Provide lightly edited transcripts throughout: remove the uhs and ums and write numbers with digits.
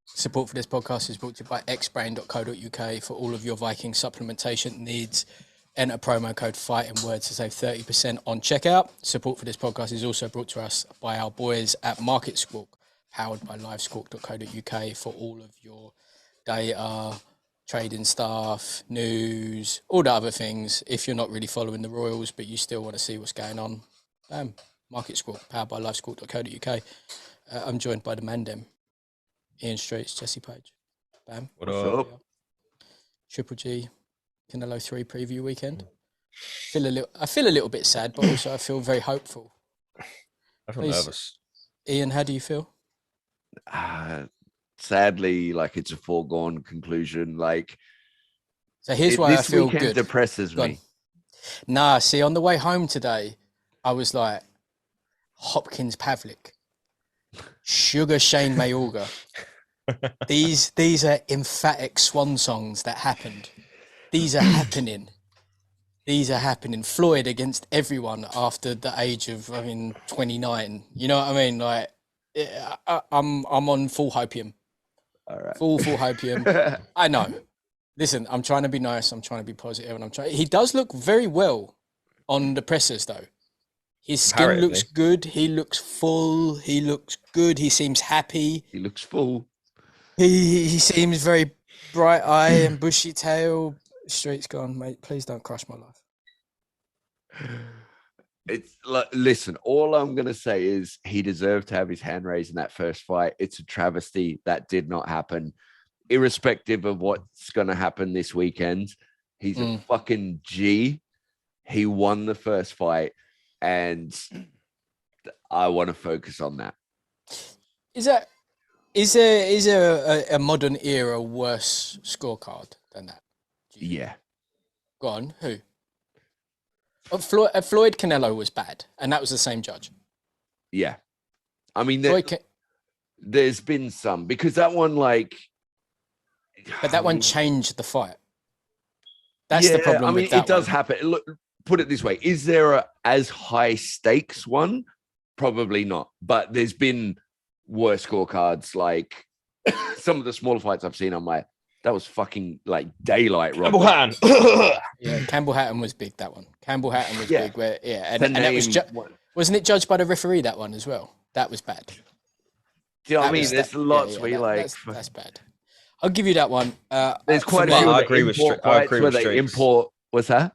Support for this podcast is brought to you by xbrain.co.uk for all of your Viking supplementation needs. Enter promo code FIGHTINGWORDS to save 30% on checkout. Support for this podcast is also brought to us by our boys at Market Squawk, powered by livesquawk.co.uk for all of your data, trading stuff, news, all the other things. If you're not really following the Royals, but you still want to see what's going on, Market Squawk, powered by livesquawk.co.uk. I'm joined by the Mandem, Ian Streets, Jesse Page. Bam. What's up? Triple G, Canelo 3 preview weekend. I feel a little bit sad, but also I feel very hopeful. I feel nervous. Ian, how do you feel? Sadly, like it's a foregone conclusion. Like, so here's why I feel good. Depresses me. Nah, see, on the way home today, I was like, Hopkins Pavlik, Sugar Shane Mayorga. These are emphatic swan songs that happened. These are happening. Floyd against everyone after the age of 29. You know what I mean? Like, I'm on full hopium. All right. Full hopium. I know. Listen, I'm trying to be nice. I'm trying to be positive, and He does look very well on the pressers, though. His skin looks good. He looks full. He looks good. He seems happy. He looks full. He seems very bright eye and bushy tail. Street's gone, mate. Please don't crush my life. It's like, listen, all I'm going to say is he deserved to have his hand raised in that first fight. It's a travesty that did not happen. Irrespective of what's going to happen this weekend, he's a fucking G. He won the first fight, and I want to focus on that. Is there a modern era worse scorecard than that? Yeah. Go on. Who? Floyd Canelo was bad, and that was the same judge. Yeah. I mean, there's been some, because that one, like... But that one changed the fight. That's the problem. I mean, it does happen. Look, put it this way. Is there a as high stakes one? Probably not. But there's been worse scorecards. Like some of the smaller fights I've seen, I'm like, that was fucking like daylight. Campbell Hatton. Yeah, Campbell Hatton was big, that one. Campbell Hatton was big. Where, and that was wasn't it judged by the referee, that one as well? That was bad. Do you know what I mean? There's lots where like... That's bad. I'll give you that one. There's quite a few. I agree with they import. What's that?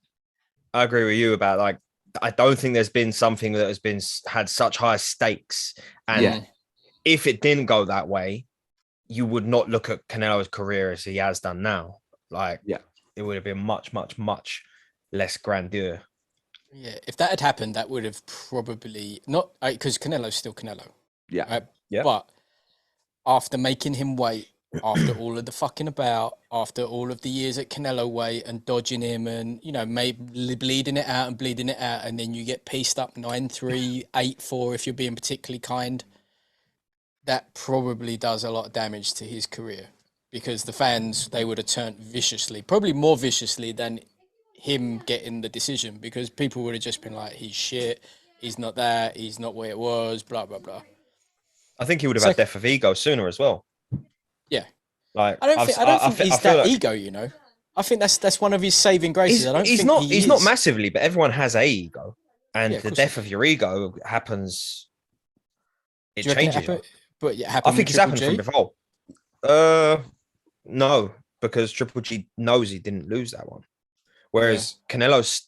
I agree with you about, like, I don't think there's been something that has had such high stakes. And if it didn't go that way, you would not look at Canelo's career as he has done now. Like, it would have been much, much, much less grandeur. Yeah, if that had happened, that would have probably not, because Canelo's still Canelo. Yeah. Right? Yeah. But after making him wait, after all of the fucking about, after all of the years at Canelo weight and dodging him and, maybe bleeding it out, and then you get pieced up 9-3, 8-4 if you're being particularly kind, that probably does a lot of damage to his career, because the fans, they would have turned viciously, probably more viciously than him getting the decision, because people would have just been like, he's shit, he's not that, he's not what it was, blah, blah, blah. I think he would have had death of ego sooner as well. Yeah. Like, I don't think he's that ego, I think that's one of his saving graces. He's not massively, but everyone has a ego, and the death of your ego happens. It changes. I think it's happened from before. No, because Triple G knows he didn't lose that one. Whereas Canelo's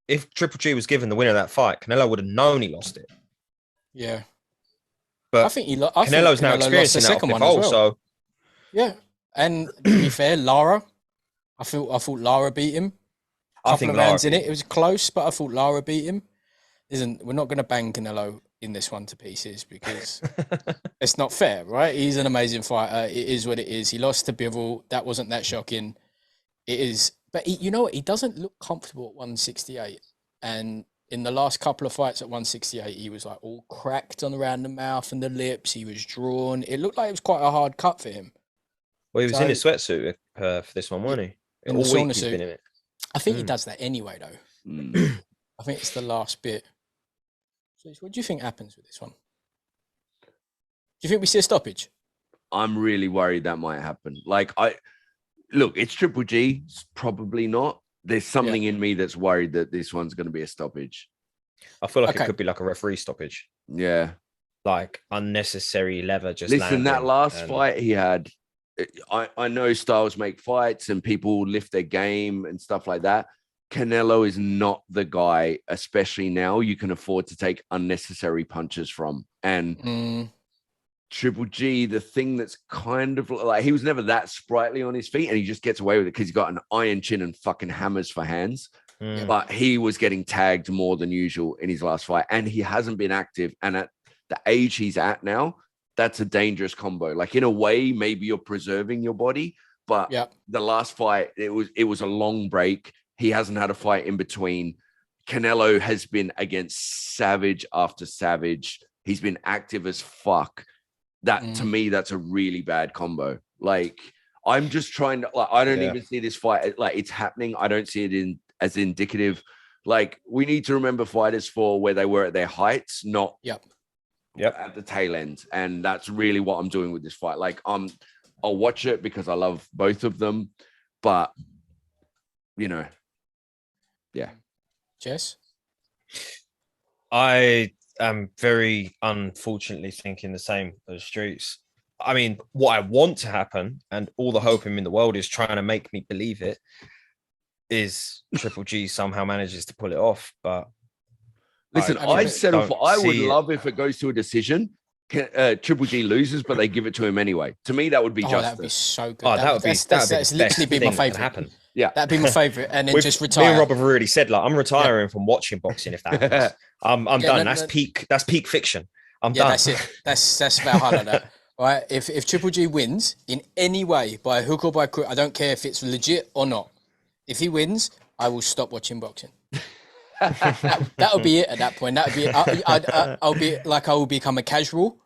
if Triple G was given the winner of that fight, Canelo would have known he lost it. Yeah. But I think Canelo's now experiencing that off well. So yeah, and to be fair, Lara, I thought Lara beat him. I think Lara in it. It was close, but I thought Lara beat him. We're not going to bang Canelo in this one to pieces, because it's not fair, right? He's an amazing fighter. It is what it is. He lost to Bivol. That wasn't that shocking. It is, but you know what? He doesn't look comfortable at 168, and in the last couple of fights at 168, he was like all cracked on around the mouth and the lips. He was drawn. It looked like it was quite a hard cut for him. Well, he was in his sweatsuit for this one, wasn't he? In all the week sauna he's suit. been in it. I think he does that anyway, though. I think it's the last bit. So what do you think happens with this one? you think we see a stoppage? I'm really worried that might happen. Like, look, it's Triple G. It's probably not. There's something in me that's worried that this one's going to be a stoppage. I feel like it could be like a referee stoppage. Yeah. Like unnecessary leather just Listen, that landing last fight he had, I know styles make fights and people lift their game and stuff like that. Canelo is not the guy, especially now, you can afford to take unnecessary punches from. And Triple G, the thing that's kind of like, he was never that sprightly on his feet and he just gets away with it because he's got an iron chin and fucking hammers for hands. But he was getting tagged more than usual in his last fight and he hasn't been active. And at the age he's at now, that's a dangerous combo. Like, in a way, maybe you're preserving your body, but the last fight, it was a long break. He hasn't had a fight in between. Canelo has been against savage after savage. He's been active as fuck. That to me, that's a really bad combo. Like, I'm just trying to, like, I don't even see this fight like it's happening. I don't see it as indicative. Like, we need to remember fighters for where they were at their heights, not at the tail end. And that's really what I'm doing with this fight. Like, I'll watch it because I love both of them, but you know, Jess? I am very unfortunately thinking the same as Streets. I mean, what I want to happen, and all the hope in the world is trying to make me believe it, is Triple G somehow manages to pull it off. But listen, I'd settle for. I would love if it goes to a decision. Triple G loses, but they give it to him anyway. To me, that would be justice. That would be so good. Oh, that's literally be my favorite. Happen. Yeah, that'd be my favorite, and then just retire. Me and Rob have already said, like, I'm retiring from watching boxing if that happens. I'm done. That's peak fiction. I'm done. That's it. That's Valhalla. That right. If Triple G wins in any way, by hook or by crook, I don't care if it's legit or not. If he wins, I will stop watching boxing. That'll be it at that point. That'll be it. I'll be like, I will become a casual.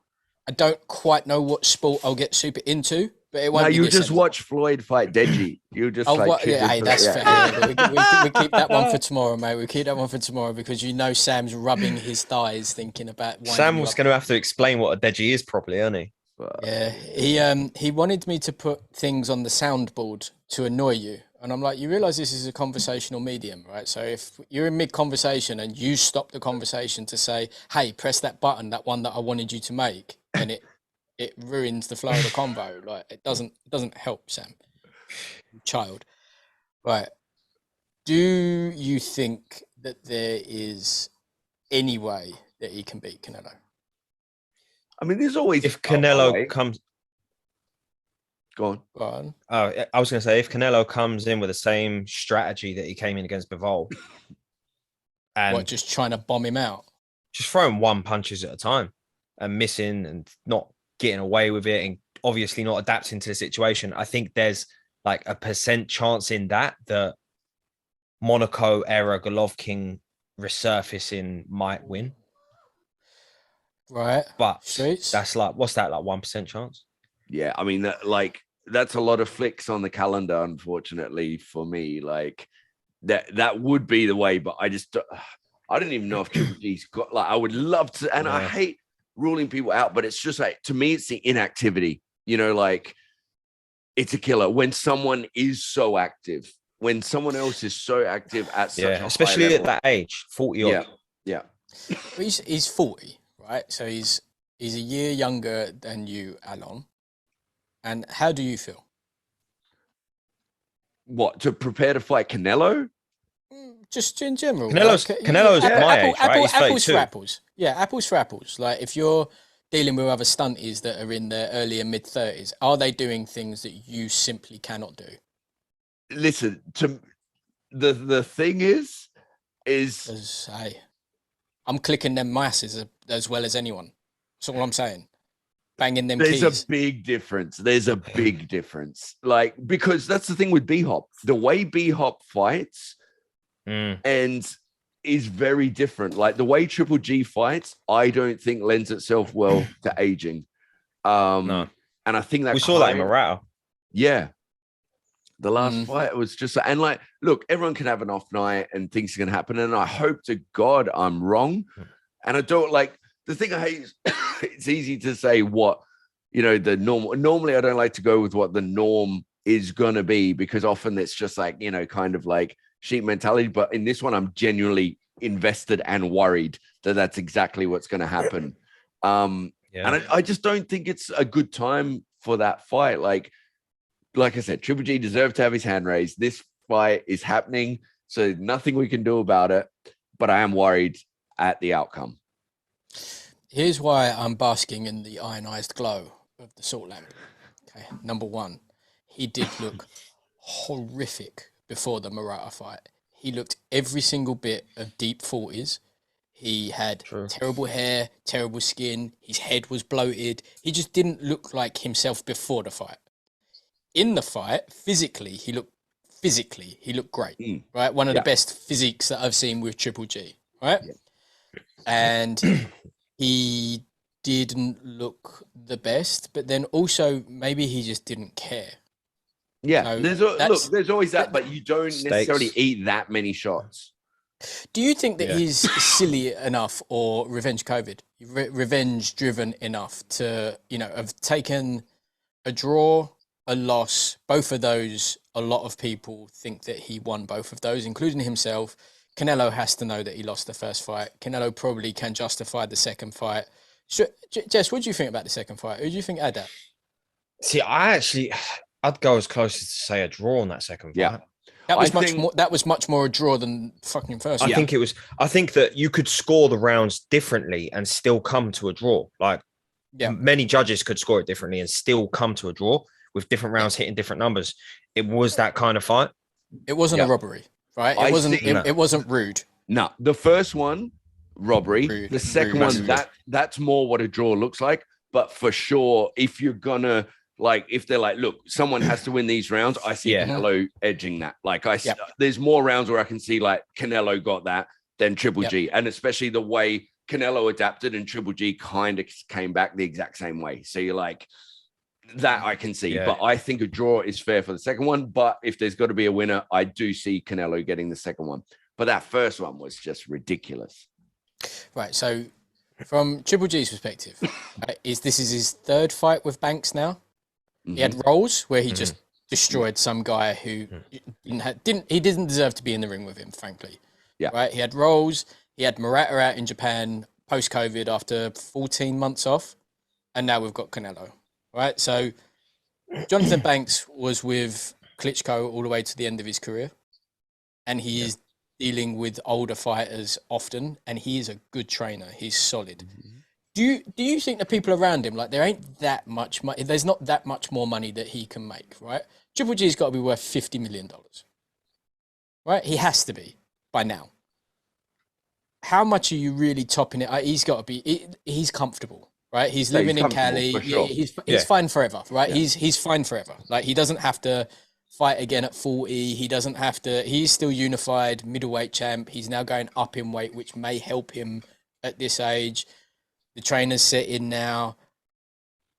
I don't quite know what sport I'll get super into, but it won't. No, you just watch Floyd fight Deji. You just that's fair. We keep that one for tomorrow, mate. We keep that one for tomorrow because Sam's rubbing his thighs, thinking about. Sam was going to have to explain what a Deji is properly, isn't he? Yeah, he wanted me to put things on the soundboard to annoy you. And I'm like, you realise this is a conversational medium, right? So if you're in mid-conversation and you stop the conversation to say, hey, press that button, that one that I wanted you to make, then it ruins the flow of the convo. Like, it doesn't help, Sam. Child. Right. Do you think that there is any way that he can beat Canelo? I mean, there's always... If Canelo comes... Go on. I was going to say, if Canelo comes in with the same strategy that he came in against Bivol, and just trying to bomb him out, just throwing one punches at a time and missing and not getting away with it, and obviously not adapting to the situation, I think there's like a % chance in that Monaco era Golovkin resurfacing might win. Right. But that's like, what's that, like 1% chance? Yeah, I mean, that's a lot of flicks on the calendar, unfortunately, for me. Like, that would be the way, but I don't even know if Triple G's got, like, I would love to, and I hate ruling people out, but it's just like, to me, it's the inactivity. You know, like, it's a killer when someone is so active, when someone else is so active at such a especially high level. at that age, 40 odd. Yeah. But he's 40, right? So he's a year younger than you, Alon. And how do you feel? What, to prepare to fight Canelo? Just in general. Canelo's my age, right? He's 32. Apples for apples. Yeah, apples for apples. Like, if you're dealing with other stunties that are in their early and mid-30s, are they doing things that you simply cannot do? Listen, the thing is I'm clicking them masses as well as anyone. That's all I'm saying. Banging them keys. There's a big difference. Like, because that's the thing with B-Hop. The way B-Hop fights and is very different. Like, the way Triple G fights, I don't think lends itself well to aging. No. And I think that we saw that in Morata. Yeah. The last fight was just, and like, look, everyone can have an off night and things can happen. And I hope to God I'm wrong. And I don't, like, the thing I hate is it's easy to say what, the normal. Normally, I don't like to go with what the norm is going to be because often it's just like, kind of like sheep mentality. But in this one, I'm genuinely invested and worried that that's exactly what's going to happen. And I just don't think it's a good time for that fight. Like I said, Triple G deserved to have his hand raised. This fight is happening, so nothing we can do about it. But I am worried at the outcome. Here's why I'm basking in the ionized glow of the salt lamp. Okay, number one, he did look horrific before the Murata fight. He looked every single bit of deep 40s. He had terrible hair, terrible skin. His head was bloated. He just didn't look like himself before the fight. In the fight, physically, he looked great, right? One of the best physiques that I've seen with Triple G, right? Yeah. And he didn't look the best, but then also maybe he just didn't care. Yeah, so there's always that, but you don't necessarily eat that many shots. Do you think that he's silly enough or revenge driven enough to, have taken a draw, a loss, both of those? A lot of people think that he won both of those, including himself. Canelo has to know that he lost the first fight. Canelo probably can justify the second fight. So, Jess, what do you think about the second fight? Who do you think had that? See, I'd go as close as to say a draw on that second fight. That was much more a draw than fucking first. I think it was. I think that you could score the rounds differently and still come to a draw. Like many judges could score it differently and still come to a draw with different rounds hitting different numbers. It was that kind of fight. It wasn't a robbery, right? It wasn't rude. No, the first one, robbery. The second one, that's more what a draw looks like. But for sure, if you're gonna if they're like, look, someone has to win these rounds, I see Canelo edging that. There's more rounds where I can see like Canelo got that than Triple G, and especially the way Canelo adapted and Triple G kind of came back the exact same way. So you're like, that I can see, but I think a draw is fair for the second one. But if there's got to be a winner, I do see Canelo getting the second one. But that first one was just ridiculous. Right. So from Triple G's perspective, this is his third fight with Banks now. He had Rolls where he just destroyed some guy who didn't deserve to be in the ring with him, frankly. Yeah. Right. He had Rolls. He had Murata out in Japan post-COVID after 14 months off, and now we've got Canelo. Right. So Jonathan Banks was with Klitschko all the way to the end of his career, and he is dealing with older fighters often, and he is a good trainer. He's solid. Do you think the people around him, there ain't that much money, there's not that much more money that he can make, right? Triple G's got to be worth $50 million, right? He has to be by now. How much are you really topping it? He's got to be, he's comfortable, right? He's living in Cali. Sure. He's fine forever, right? Yeah. He's fine forever. He doesn't have to fight again at 40. He doesn't have to, he's still unified middleweight champ. He's now going up in weight, which may help him at this age. The trainer's set in now.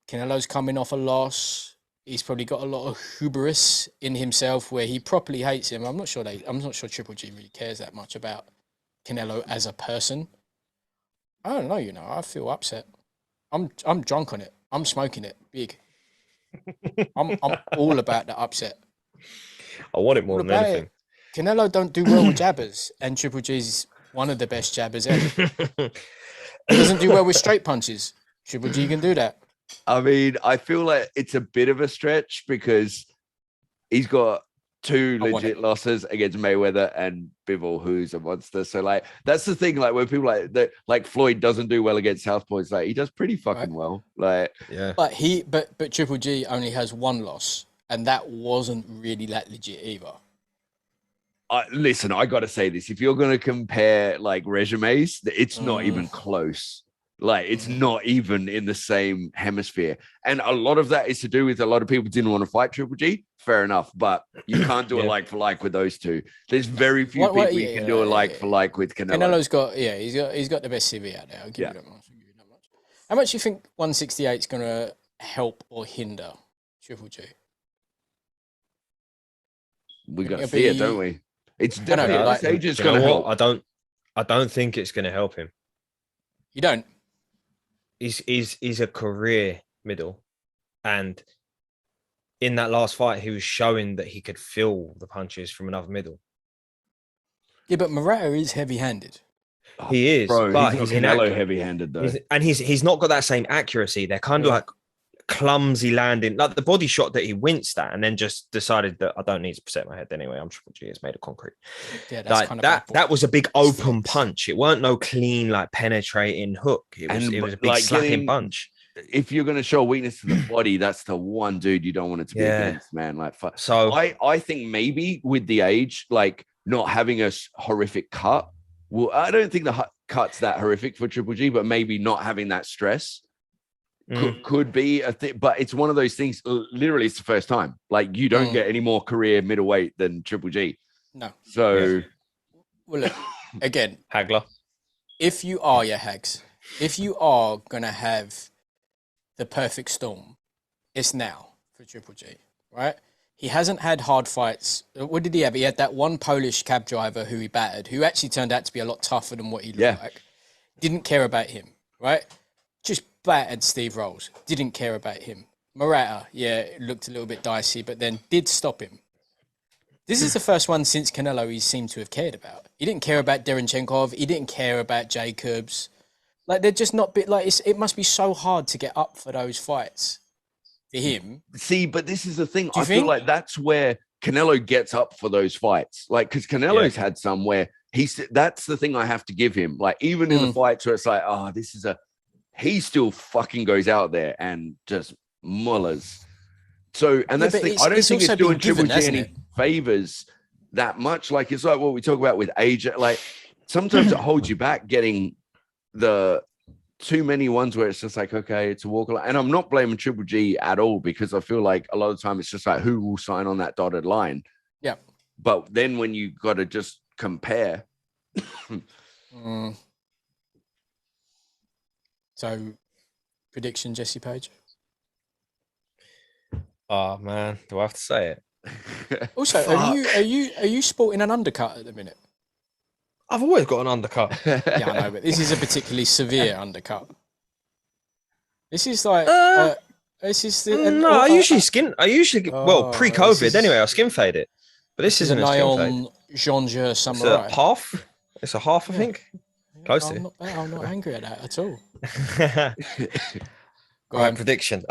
Canelo's coming off a loss. He's probably got a lot of hubris in himself where he properly hates him. I'm not sure Triple G really cares that much about Canelo as a person. I don't know, I feel upset. I'm drunk on it. I'm smoking it big. I'm all about the upset. I want it more than anything. Canelo don't do well with jabbers, and Triple G's one of the best jabbers ever. He doesn't do well with straight punches. Triple G can do that. I mean, I feel like it's a bit of a stretch because he's got two legit losses against Mayweather and Bivol, who's a monster. So that's the thing. When people Floyd doesn't do well against Southpaws, he does pretty fucking well. But Triple G only has one loss, and that wasn't really that legit either. Listen, I got to say this. If you're going to compare resumes, it's not even close. It's not even in the same hemisphere. And a lot of that is to do with a lot of people didn't want to fight Triple G. Fair enough. But you can't do a like for like with those two. There's very few people you can do a like for like with Canelo. Canelo's got, he's got the best CV out there. I'll give you that much. How much do you think 168 is going to help or hinder Triple G? We got to see it, don't we? It's definitely going to help. I don't think it's going to help him. You don't? He's a career middle, and in that last fight, he was showing that he could feel the punches from another middle. Yeah, but Murata is heavy-handed. He is, Bro, but he's he's not Canelo inaccurate. heavy-handed though. He's not got that same accuracy. They're kind of like clumsy landing, like the body shot that he winced at, and then just decided that I don't need to protect my head anyway. I'm Triple G. It's made of concrete. Yeah, that's like kind that. of That was a big open punch. It weren't no clean, like penetrating hook. It was a big like slapping punch. If you're going to show a weakness to the body, that's the one dude you don't want it to be against, man. Like, so I think maybe with the age, like not having a horrific cut. Well, I don't think the cut's that horrific for Triple G, but maybe not having that stress could be a thing. But it's one of those things. Literally, it's the first time. Like, you don't get any more career middleweight than Triple G. No. So, well, look, again, Hagler. If you are Hags, if you are gonna have the perfect storm, it's now for Triple G, right? He hasn't had hard fights. What did he have? He had that one Polish cab driver who he battered, who actually turned out to be a lot tougher than what he looked like. Didn't care about him, right? Just battered Steve Rolls. Didn't care about him. Murata, it looked a little bit dicey, but then did stop him. This is the first one since Canelo he seemed to have cared about. He didn't care about Derenchenkov. He didn't care about Jacobs. Like, they're just not bit like it must be so hard to get up for those fights for him. See, but this is the thing. I feel like that's where Canelo gets up for those fights. Like, because Canelo's had some where that's the thing I have to give him. Like, even in the fights where it's like, he still fucking goes out there and just mullers. So, and that's the thing. I don't think it's doing Triple G any favors that much. Like, it's like what we talk about with age. Like, sometimes it holds you back getting the too many ones where it's just like, okay, it's a walk. And I'm not blaming Triple G at all, because I feel like a lot of the time it's just like, who will sign on that dotted line? Yeah. But then when you got to just compare. So, prediction, Jesse Page? Oh man, do I have to say it? Also, are you sporting an undercut at the minute? I've always got an undercut. Yeah, I know, but this is a particularly severe undercut. This is like this is the I usually pre-COVID anyway. I skin fade it, but this isn't a skin fade. Jean Samurai. It's a half, I think. Close to. I'm not angry at that at all. Right, prediction.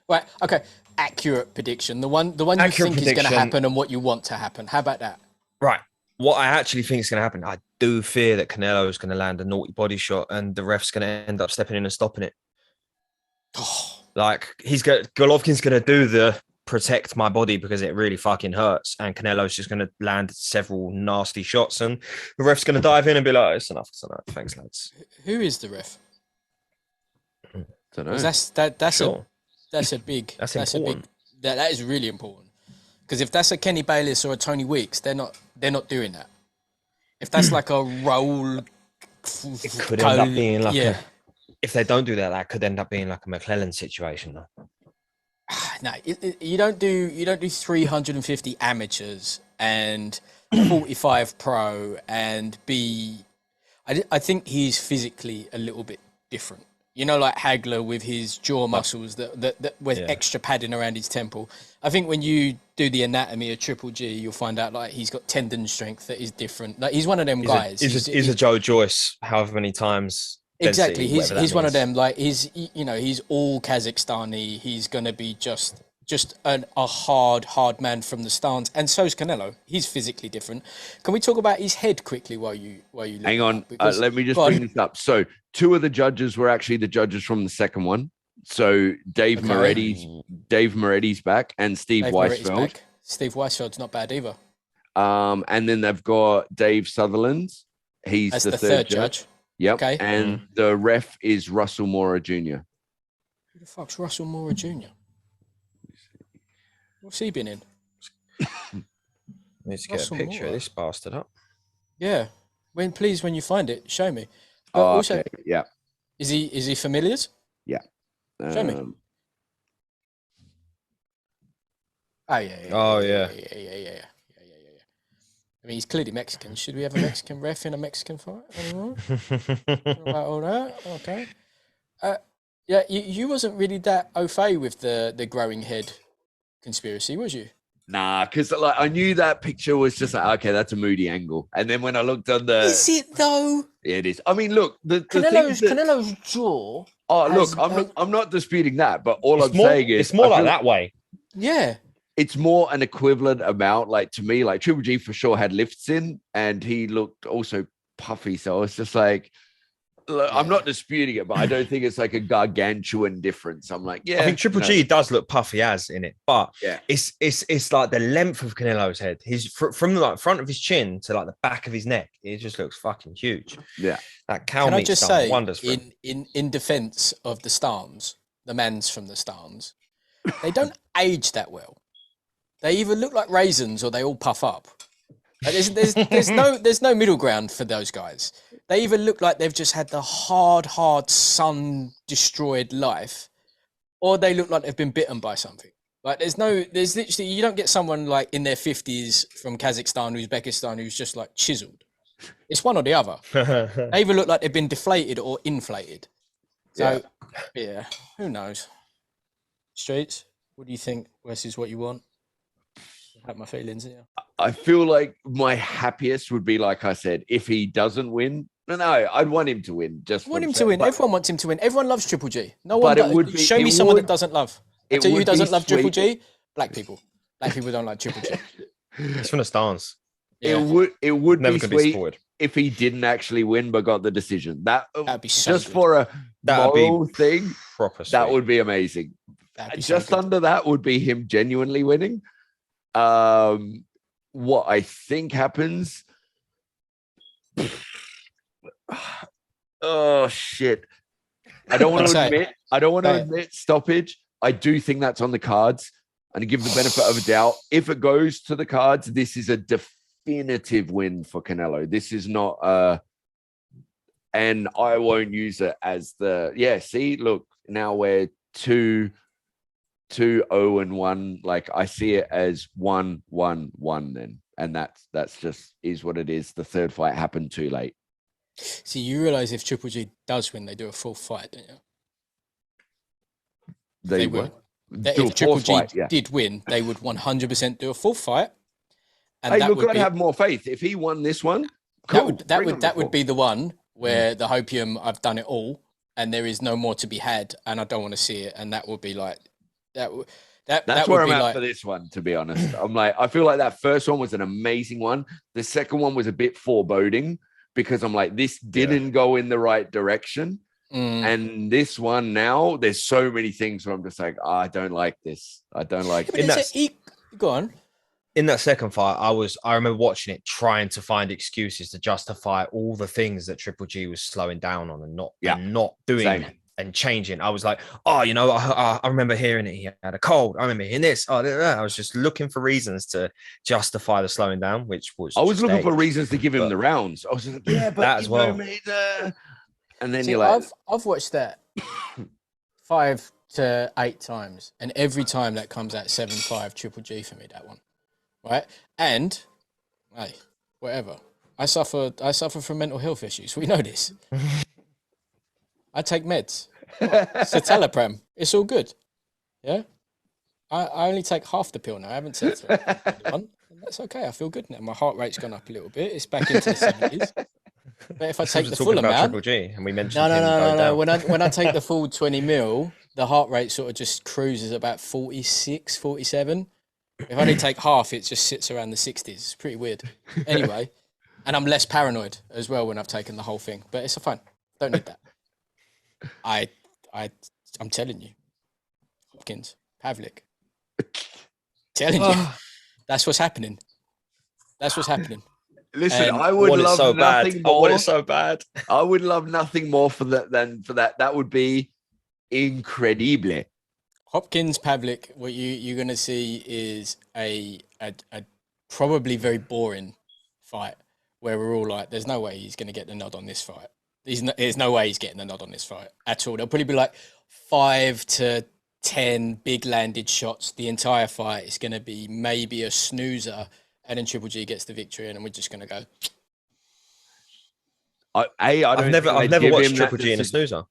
Right, okay. Accurate prediction. The one you think is going to happen and what you want to happen. How about that? Right. What I actually think is going to happen, I do fear that Canelo is going to land a naughty body shot and the ref's going to end up stepping in and stopping it. Like, Golovkin's going to do the protect my body because it really fucking hurts, and Canelo's just going to land several nasty shots, and the ref's going to dive in and be like, it's enough. Thanks, lads. Who is the ref? Don't know. That's a big. That's important. That is really important, because if that's a Kenny Bayless or a Tony Weeks, they're not doing that. If that's like a roll, it could end up being like if they don't do that, that could end up being like a McClellan situation, though. No, you don't do 350 amateurs and 45 pro and I think he's physically a little bit different. You know, like Hagler with his jaw muscles that with extra padding around his temple. I think when you do the anatomy of Triple G, you'll find out like he's got tendon strength that is different. Like, he's one of them guys. He's a Joe Joyce, however many times. Exactly, he's one of them. Like, he's all Kazakhstani. He's gonna be just a hard man from the stance, and so's Canelo. He's physically different. Can we talk about his head quickly while you hang on? Let me just bring this up. So, two of the judges were actually the judges from the second one. So Dave Moretti's back, and Steve Weisfeld. Steve Weisfeld's not bad either. And then they've got Dave Sutherland. He's the third judge. Yep. Okay. And the ref is Russell Mora Jr. Who the fuck's Russell Mora Jr.? What's he been in? Need to get a picture of this bastard up. Yeah. When you find it, show me. Also, okay. Yeah. Is he familiars? Yeah. Show me. Oh yeah. Oh yeah. Yeah. I mean, he's clearly Mexican. Should we have a Mexican ref in a Mexican fight anymore? About all that? Okay. Yeah, you wasn't really that au fait with the growing head conspiracy, was you? Nah, because like I knew that picture was just like, okay, that's a moody angle. And then when I looked on the, Is it though? it is. I mean, look, the Canelo's thing that, Canelo's jaw. oh, has- look, I'm not disputing that, but all I'm more, saying is it's more I like feel that way. Yeah. it's more an equivalent amount. Like to me, like Triple G for sure had lifts in, and he looked also puffy. So it's just like, look, I'm not disputing it, but I don't think it's like a gargantuan difference. I'm like, yeah, I think Triple G does look puffy as in it, but yeah, it's like the length of Canelo's head. He's from the like front of his chin to like the back of his neck. It just looks fucking huge. yeah. That cow Can I meat just done say, wonders for him. in defense of the Stans, the mans from the Stans, they don't age that well. They either look like raisins or they all puff up. Like there's no middle ground for those guys. They either look like they've just had the hard sun destroyed life, or they look like they've been bitten by something. Like there's literally, you don't get someone like in their 50s from Kazakhstan, Uzbekistan, who's just like chiseled. It's one or the other. They either look like they've been deflated or inflated. So yeah, who knows? Streets, what do you think versus what you want? I have my feelings, yeah. I feel like my happiest would be, like I said, if he doesn't win. No, I'd want him to win. Just I want him to win. But Everyone wants him to win. Everyone loves Triple G. No But one. it would be- Show me it someone would- that doesn't love. I it tell you who would be doesn't love Triple sweet. G. Black people. Black people don't like Triple G. It's from the stance. Yeah. It would Never be gonna be sweet supported. if he didn't actually win but got the decision. That'd be so just good. for a That'd be moral thing. Proper. That sweet. would be amazing. That'd be so Just good. under that would be him genuinely winning. What I think happens. Oh shit! I don't want I'd to say- admit. I don't want to say it. admit stoppage. I do think that's on the cards, and to give the benefit of a doubt, if it goes to the cards, this is a definitive win for Canelo. This is not and I won't use it as the see. Look, now we're 2-0-1. Like I see it as 1-1-1 then, and that's just is what it is. The third fight happened too late. See, you realise if Triple G does win, they do a full fight, don't you? They will. what? That Do a if Triple fourth G fight, yeah. did win, they would 100% do a full fight. And Hey, that look, would I'd be, have more faith if he won this one. Cool. that would be the one where the hopium, I've done it all, and there is no more to be had, and I don't want to see it, and that would be like that. That's That's would where I'm be at like, for this one, to be honest. I'm like, I feel like that first one was an amazing one. The second one was a bit foreboding because I'm like, this didn't go in the right direction. And this one now, there's so many things where I'm just like, I don't like this. I don't like But it. go on. In that second fight, I remember watching it, trying to find excuses to justify all the things that Triple G was slowing down on and not doing Same. and changing. I was like, oh, you know, I remember hearing it. He had a cold. I remember hearing this. Oh, I was just looking for reasons to justify the slowing down, which was I was just looking for age. reasons to give him But the rounds. I was like, yeah, but that as you know, well. mate, and then See, you're like, I've watched that 5 to 8 times, and every time that comes out 7-5 Triple G for me, that one, right? And hey, whatever. I suffer from mental health issues. We know this. I take meds. Citalopram. It's all good. Yeah. I only take half the pill now. I haven't said one. That's okay. I feel good now. My heart rate's gone up a little bit. It's back into the 70s. But if I take the full amount, Triple G, and we mentioned no. When I take the full 20 mil, the heart rate sort of just cruises about 46, 47. If I only take half, it just sits around the 60s. It's pretty weird. Anyway, and I'm less paranoid as well when I've taken the whole thing. But it's fine. Don't need that. I'm telling you, Hopkins, Pavlik, telling you, that's what's happening. That's what's happening. listen, And I would want it love so bad. nothing I more. want it so bad. I would love nothing more for that than for that. That would be incredible. Hopkins, Pavlik, what you're going to see is a probably very boring fight where we're all like, there's no way he's going to get the nod on this fight. There's no way he's getting the nod on this fight at all. There'll probably be like 5 to 10 big landed shots the entire fight. It's going to be maybe a snoozer and then Triple G gets the victory, and then we're just going to go. I've never watched Triple G in a snoozer.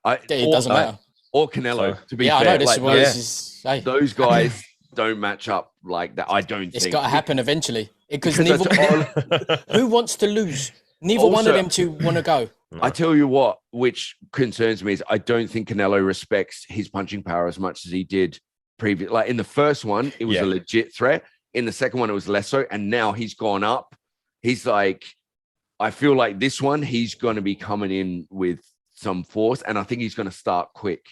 It doesn't matter. Or Canelo, to be fair. I know this like, is why this is, hey. Those guys don't match up like that. I don't think. It's got to happen eventually. Because who wants to lose? Neither one of them two want to go. I tell you what, which concerns me is I don't think Canelo respects his punching power as much as he did previous. Like in the first one, it was a legit threat. In the second one, it was less so. And now he's gone up. He's like, I feel like this one, he's going to be coming in with some force. And I think he's going to start quick.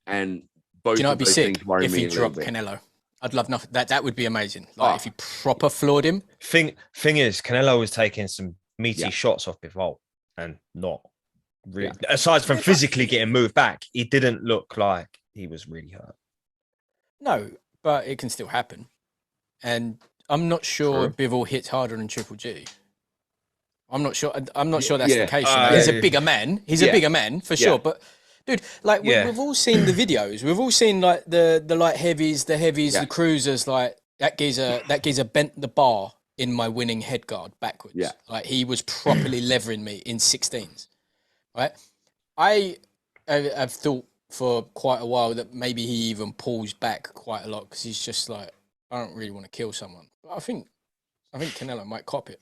And both Do you know, of it'd be those sick things worry if me he a little dropped bit. Canelo. I'd love nothing. That would be amazing. Like if he proper floored him. Thing is, Canelo was taking some meaty shots off Bivol and not really. Aside from physically getting moved back, he didn't look like he was really hurt. No, but it can still happen. And I'm not sure Bivol hits harder than Triple G. I'm not sure. I'm not sure that's the case. He's a bigger man. He's a bigger man for sure. But dude, like we've all seen the videos. We've all seen like the light heavies, the cruisers. Like that geezer bent the bar in my winning head guard backwards. Yeah. Like he was properly levering me in 16s. Right. I have thought for quite a while that maybe he even pulls back quite a lot because he's just like, I don't really want to kill someone. But I think Canelo might cop it.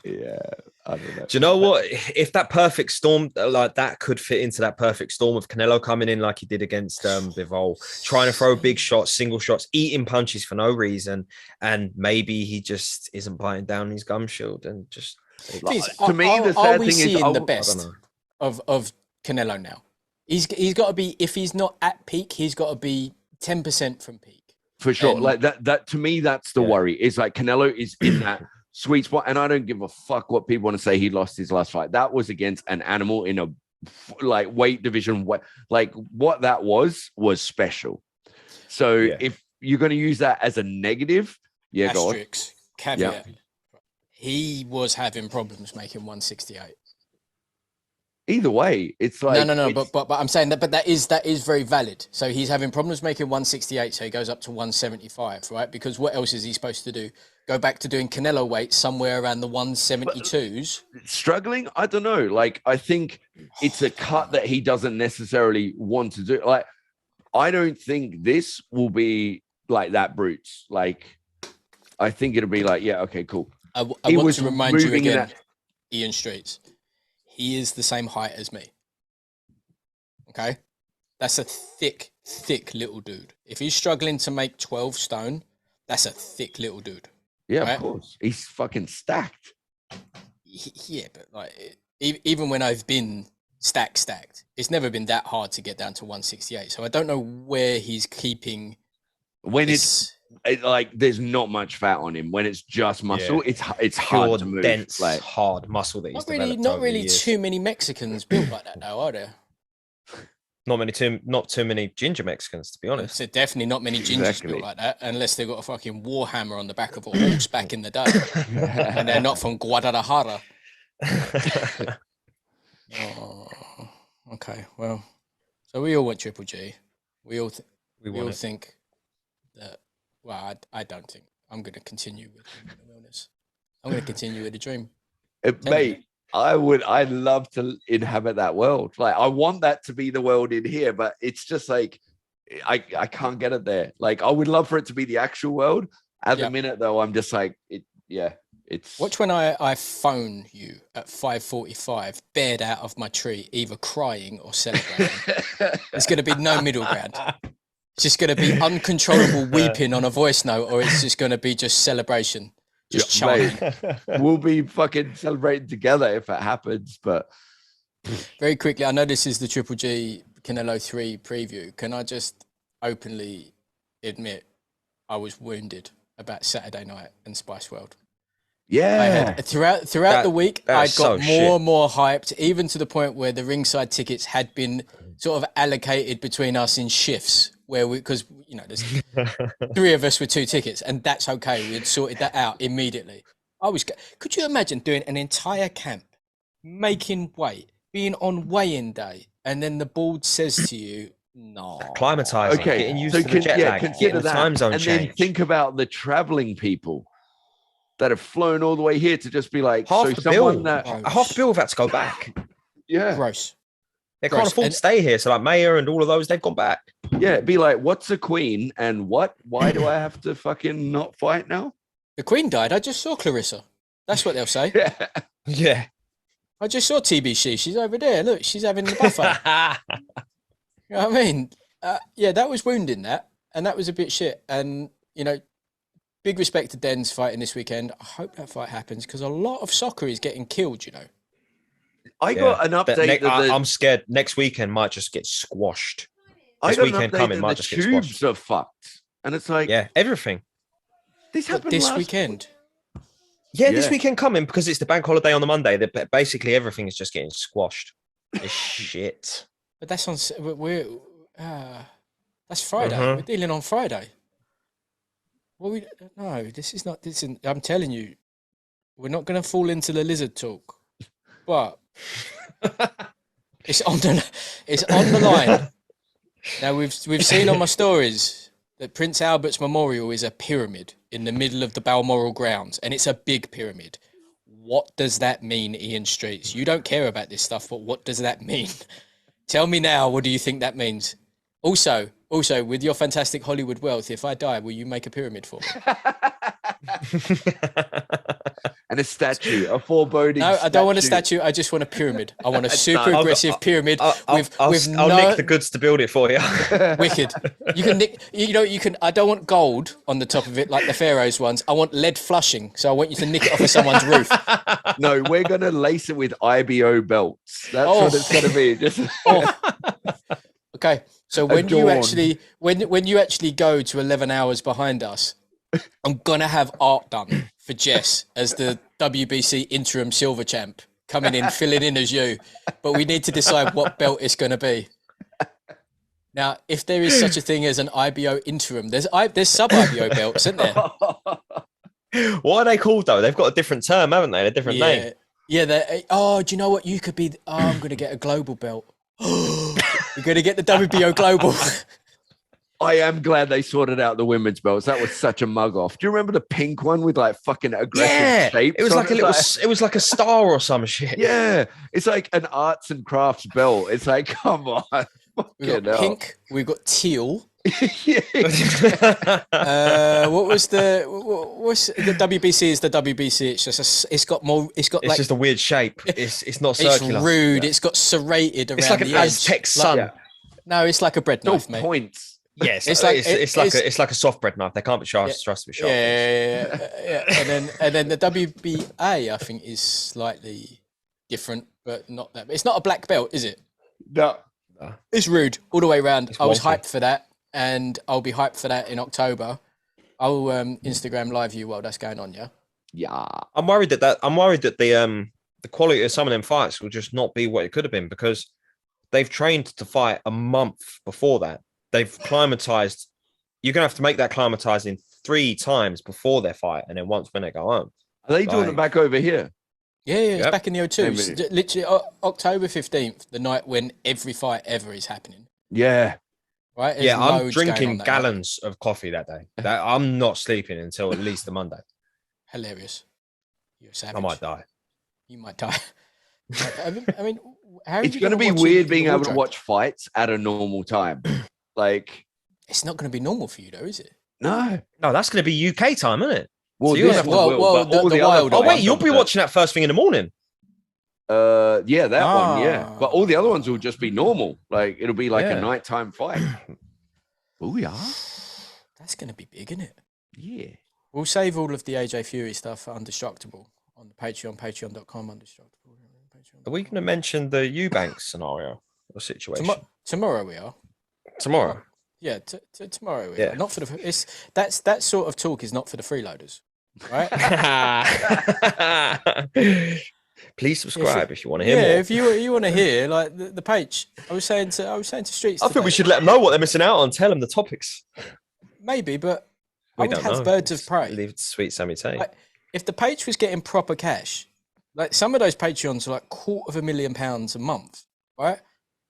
Yeah, I don't know. Do you know what? If that perfect storm, like that could fit into that perfect storm of Canelo coming in like he did against Bivol, trying to throw big shots, single shots, eating punches for no reason, and maybe he just isn't biting down his gum shield and just. To me, the sad thing is, the best of Canelo now. He's got to be, if he's not at peak, he's got to be 10% from peak. For sure. Like that to me, that's the worry. Is like Canelo is in that sweet spot. And I don't give a fuck what people want to say. He lost his last fight. That was against an animal in a like weight division. Like what that was special. So if you're going to use that as a negative, Asterisk, caveat. Yeah. He was having problems making 168. Either way, it's like no. But I'm saying that, but that is very valid. So he's having problems making 168, so he goes up to 175, right? Because what else is he supposed to do? Go back to doing Canelo weight somewhere around the 172s? Struggling? I don't know. Like I think it's a cut that he doesn't necessarily want to do. Like I don't think this will be like that brutes. Like I think it'll be like, yeah, okay, cool. I want to remind you again, Ian Streets. He is the same height as me. Okay? That's a thick little dude. If he's struggling to make 12 stone, that's a thick little dude. Yeah, right? Of course. He's fucking stacked. Yeah, but like even when I've been stacked, it's never been that hard to get down to 168. So I don't know where he's keeping when it's like there's not much fat on him. When it's just muscle, it's pure, hard to move. Dense, like hard muscle that he's not really too many Mexicans built like that now, are there? Not too many ginger Mexicans, to be honest. So definitely not many gingers built like that, unless they've got a fucking warhammer on the back of a horse back in the day, and they're not from Guadalajara. Oh, okay, well, so we all want Triple G. We all think that. Well, I don't think. I'm going to continue with the wellness. I'm going to continue with the dream. Mate, I'd love to inhabit that world. Like, I want that to be the world in here, but it's just like, I can't get it there. Like, I would love for it to be the actual world. At the minute, though, I'm just like, it's. Watch when I phone you at 5:45, bared out of my tree, either crying or celebrating. There's going to be no middle ground. It's just going to be uncontrollable weeping on a voice note, or it's just going to be just celebration, just charming. We'll be fucking celebrating together if it happens. But very quickly, I know this is the Triple G Canelo 3 preview. Can I just openly admit I was wounded about Saturday night and Spice World? Yeah. Throughout the week, I got more and more hyped, even to the point where the ringside tickets had been sort of allocated between us in shifts, because there's 3 of us with 2 tickets, and that's okay. We had sorted that out immediately. Could you imagine doing an entire camp, making weight, being on weigh-in day, and then the board says to you, No. Acclimatizing, Okay, getting used so to the jet lag, consider getting the that, time zone and change. then think about the traveling people that have flown all the way here to just be like, half so the someone bill, that, half the bill have had to go back. yeah, Gross. They can't Gross. afford And- to stay here. So like Mayor and all of those, they've gone back. yeah, it'd be like, what's a queen and what? Why do I have to fucking not fight now? The Queen died. I just saw Clarissa. That's what they'll say. Yeah, Yeah. I just saw TBC. She's over there. Look, she's having the buffet. You know what I mean? Yeah, that was wounding, that. And that was a bit shit. And, you know, big respect to Den's fighting this weekend. I hope that fight happens because a lot of soccer is getting killed, you know. I got an update I'm scared next weekend might just get squashed. I This got an weekend update coming that might the just get squashed. tubes are fucked, and it's like, Yeah, everything. this But happened this last weekend. Yeah, this Yeah. weekend coming because it's the bank holiday on the Monday. Basically, everything is just getting squashed. It's shit. But that's on. That's Friday. Mhm. We're dealing on Friday. Well, no, this is not. This. I'm telling you, we're not going to fall into the lizard talk. But it's on the line. Now we've seen on my stories that Prince Albert's Memorial is a pyramid in the middle of the Balmoral grounds, and it's a big pyramid. What does that mean, Ian Streets? You don't care about this stuff, but what does that mean? Tell me now, what do you think that means? Also, with your fantastic Hollywood wealth, if I die, will you make a pyramid for me? and a statue, a foreboding. No, I don't want a statue. I just want a pyramid. I want a super I'll- aggressive pyramid with I'll no nick the goods to build it for you. wicked. You can nick. You can. I don't want gold on the top of it like the Pharaoh's ones. I want lead flushing. So I want you to nick it off of someone's roof. No, we're gonna lace it with IBO belts. That's what it's gonna be. Just Okay. So when you Adorn. actually when you actually go to 11 hours behind us, I'm gonna have art done for Jess as the WBC interim silver champ coming in, filling in as you. But we need to decide what belt it's gonna be. Now, if there is such a thing as an IBO interim, there's sub IBO belts, isn't there? What are they called though? They've got a different term, haven't they? A different name. Yeah. Do you know what? You could be. Oh, I'm gonna get a global belt. You're gonna get the WBO global. I am glad they sorted out the women's belts. That was such a mug off. Do you remember the pink one with like fucking aggressive shapes? It was on like a little. It was like a star or some shit. Yeah, it's like an arts and crafts belt. It's like, come on. We've got Fucking hell. pink. We've got teal. Yeah. What's the WBC? Is the WBC? It's just it's got It's like just a weird shape. It's not it's circular. rude. It's got serrated around It's like an the edge. Aztec sun. Yeah. No, it's like a bread No knife, mate. points. Yes, It's like- it's like a soft bread knife. They can't be trusted to be sharp. Yeah. And then the WBA, I think, is slightly different, but not that. It's not a black belt, is it? No. It's rude all the way around. I was wonky. hyped for that, and I'll be hyped for that in October. I'll Instagram live you while that's going on. Yeah. Yeah. I'm worried that the quality of some of them fights will just not be what it could have been because they've trained to fight a month before that. They've climatized. You're gonna have to make that climatizing 3 times before their fight, and then once when they go home. Are they doing it back over here? Yeah, it's Yep. back in the O2. Same It's with literally October 15th, the night when every fight ever is happening. Yeah. Right? There's Yeah, I'm loads going on drinking that night. gallons of coffee that day. I'm not sleeping until at least the Monday. Hilarious. You're a savage. I might die. You might die. I mean, how are It's you going to be watch it weird in being the able to wardrobe? watch fights at a normal time. Like, It's not going to be normal for you, though, is it? no. No, that's going to be UK time, isn't it? Well, So you'll this have to- one will, but all the the wild other Oh one. wait, fights you'll on be the- watching that first thing in the morning. Yeah, that one, yeah. Ah. But all the other ones will just be normal. Like, it'll be like Yeah. a nighttime fight. Oh, yeah. That's going to be big, isn't it? Yeah. We'll save all of the AJ Fury stuff for Undestructible on the Patreon, patreon.com, Undestructible. Are we going to mention the Eubanks scenario or situation Tomorrow we are. tomorrow? Yeah, tomorrow we Yeah. are. Not for the. That sort of talk is not for the freeloaders, right? Please subscribe if you want to hear Yeah, more. if you want to hear like the page, I was saying to Streets. I think we today, should let them know what they're missing out on. Tell them the topics. maybe, but I We would don't have know. birds of prey. Leave it to sweet Sammy T. Like, if the page was getting proper cash, like some of those Patreons are like £250,000 a month, right?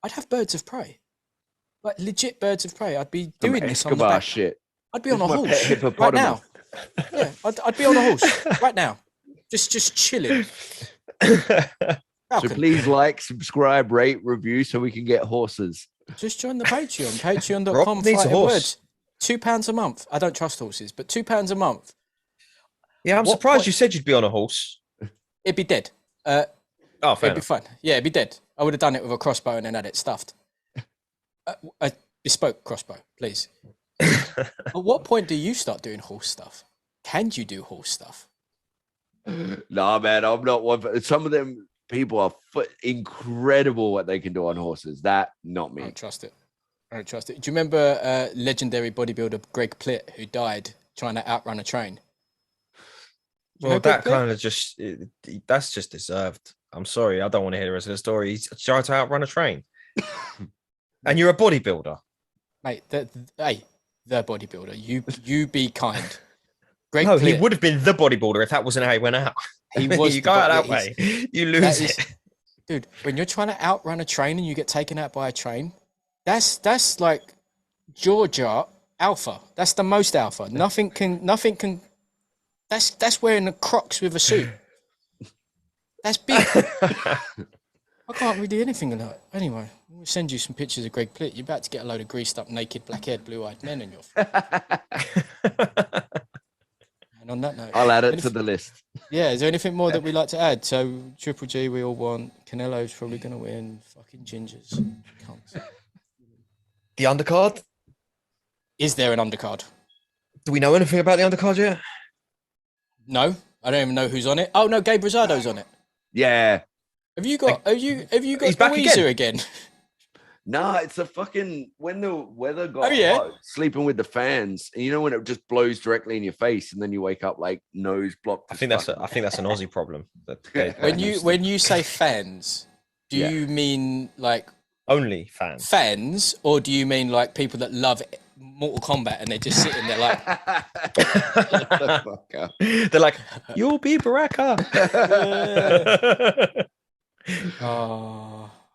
I'd have birds of prey. Like legit birds of prey. I'd be Some doing this on the Escobar back. shit. I'd be This on a is my pet horse right hippopotamus. now. Yeah, I'd be on a horse right now. Just chilling. So Falcon. please like, subscribe, rate, review, so we can get horses. Just join the Patreon. Patreon.com. Rob needs a horse. £2 a month. I don't trust horses, but £2 a month. Yeah, I'm surprised you said you'd be on a horse. It'd be dead. Oh, fair It'd be enough. fun. Yeah, it'd be dead. I would have done it with a crossbow and then had it stuffed. A bespoke crossbow, please. At what point do you start doing horse stuff? Can you do horse stuff? Nah, man, I'm not one. But some of them people are incredible what they can do on horses. That, not I me. don't trust it. I don't trust it. Do you remember legendary bodybuilder Greg Plitt, who died trying to outrun a train? Well, that kind of just, that's just deserved. I'm sorry. I don't want to hear the rest of the story. He's trying to outrun a train. And you're a bodybuilder. Mate, the bodybuilder. You be kind. Greg No, Plitt, he would have been the bodybuilder if that wasn't how he went out. He was You the go out body- that way, you lose it. Dude, when you're trying to outrun a train and you get taken out by a train, that's like Georgia alpha. That's the most alpha. Nothing can. That's wearing the Crocs with a suit. That's big. I can't really do anything like that. Anyway, we'll send you some pictures of Greg Plitt. You're about to get a load of greased up, naked, black-haired, blue-eyed men in your face. And on that note, I'll add it to the list. yeah, is there anything more that we like to add? So Triple G, we all want. Canelo's probably going to win. Fucking gingers. Cunts. The undercard? Is there an undercard? Do we know anything about the undercard yet? No, I don't even know who's on it. Oh no, Gabe Rosado's on it. Yeah. Have you got He's back Louisa again? Nah, it's a fucking when the weather got yeah? hot, sleeping with the fans, and you know when it just blows directly in your face, and then you wake up like nose blocked. I think that's an Aussie problem. When you say fans, do you mean like only fans? Fans, or do you mean like people that love Mortal Kombat and they're just sitting there like, they're like, you'll be Baraka.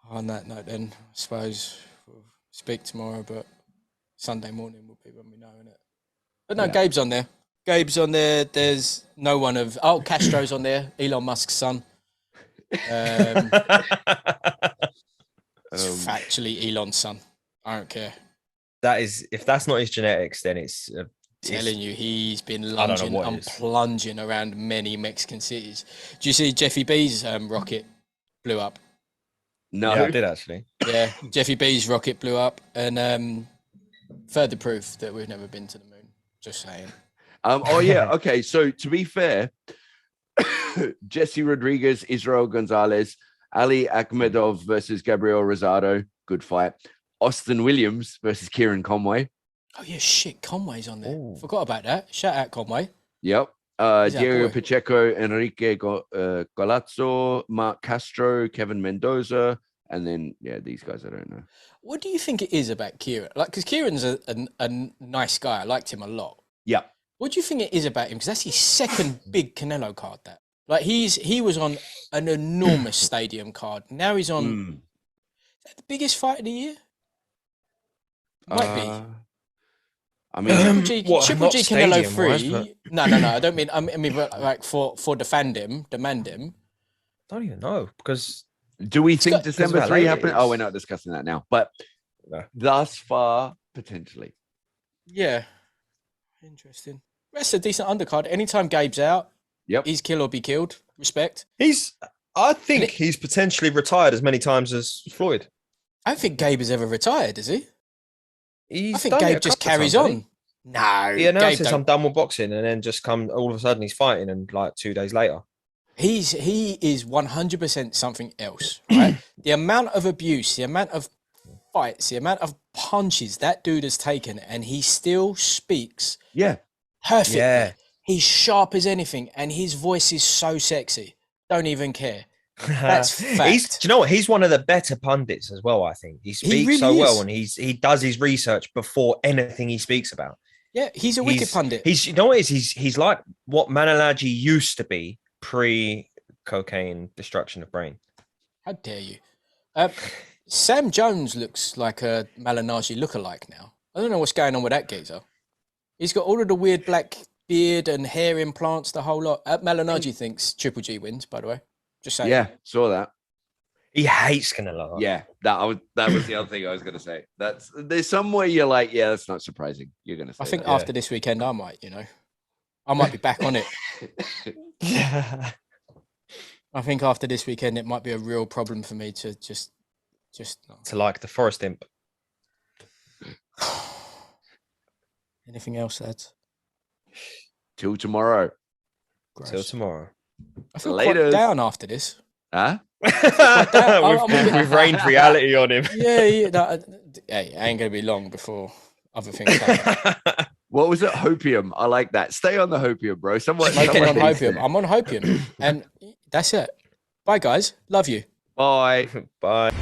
On that note, then I suppose we'll speak tomorrow, but Sunday morning will be when we know, innit? But no, Gabe's on there. Gabe's on there. There's no one of Castro's on there. Elon Musk's son. It's factually Elon's son. I don't care. That is, if that's not his genetics, then it's telling you, he's been lunging and plunging around many Mexican cities. Do you see Jeffy B's rocket blew up? No, yeah, I did actually. Yeah, Jeffy B's rocket blew up, and further proof that we've never been to the moon. Just saying. Oh yeah. Okay. So to be fair, Jesse Rodriguez, Israel Gonzalez, Ali Akhmedov versus Gabriel Rosado. Good fight. Austin Williams versus Kieran Conway. Oh yeah, shit. Conway's on there. Ooh. Forgot about that. Shout out Conway. Yep. Who's that Diego boy? Pacheco, Enrique Golazzo, Mark Castro, Kevin Mendoza, and then these guys I don't know. What do you think it is about Kieran? Like, because Kieran's a nice guy. I liked him a lot. Yeah. What do you think it is about him? Because that's his second big Canelo card. That like he was on an enormous stadium card. Now he's on is that the biggest fight of the year. Might be. I mean, Triple G Canelo 3. but... No. I don't mean. I mean, like for demand him. I don't even know because. Do we think December 3 happened? Ladies. Oh, we're not discussing that now. But thus far, potentially. Yeah. Interesting. That's a decent undercard. Anytime Gabe's out, he's kill or be killed. Respect. I think he's potentially retired as many times as Floyd. I don't think Gabe has ever retired, has he? I think done it Gabe a just couple of carries times, on. No. He announces Gabe I'm done with boxing and then just all of a sudden he's fighting and like 2 days later. He is 100% something else, right? The amount of abuse, the amount of fights, the amount of punches that dude has taken, and he still speaks perfectly. Yeah. He's sharp as anything, and his voice is so sexy. Don't even care. That's fact. Do you know what? He's one of the better pundits as well, I think. He speaks really so is. well and he does his research before anything he speaks about. Yeah, he's a wicked pundit. You know what it is? He's like what Manalaji used to be pre-cocaine destruction of brain. How dare you? Sam Jones looks like a Malignaggi lookalike now. I don't know what's going on with that geezer. He's got all of the weird black beard and hair implants, the whole lot. Malignaggi thinks Triple G wins, by the way. Just saying. Yeah, saw that. He hates Canelo. Yeah, that was the other thing I was going to say. There's somewhere you're like, yeah, that's not surprising. You're going to say. I think that. after this weekend, I might, I might be back on it. Yeah. I think after this weekend, it might be a real problem for me to just. To like the Forest Imp. Anything else, lads? Till tomorrow. Gross. Till tomorrow. I feel Laters. quite down after this. Huh? We've rained reality on him. Yeah. No, hey, it ain't going to be long before other things happen. What was it? Hopium. I like that. Stay on the hopium, bro. Someone Get on needs Hopium. to. I'm on Hopium. And that's it. Bye, guys. Love you. Bye. Bye.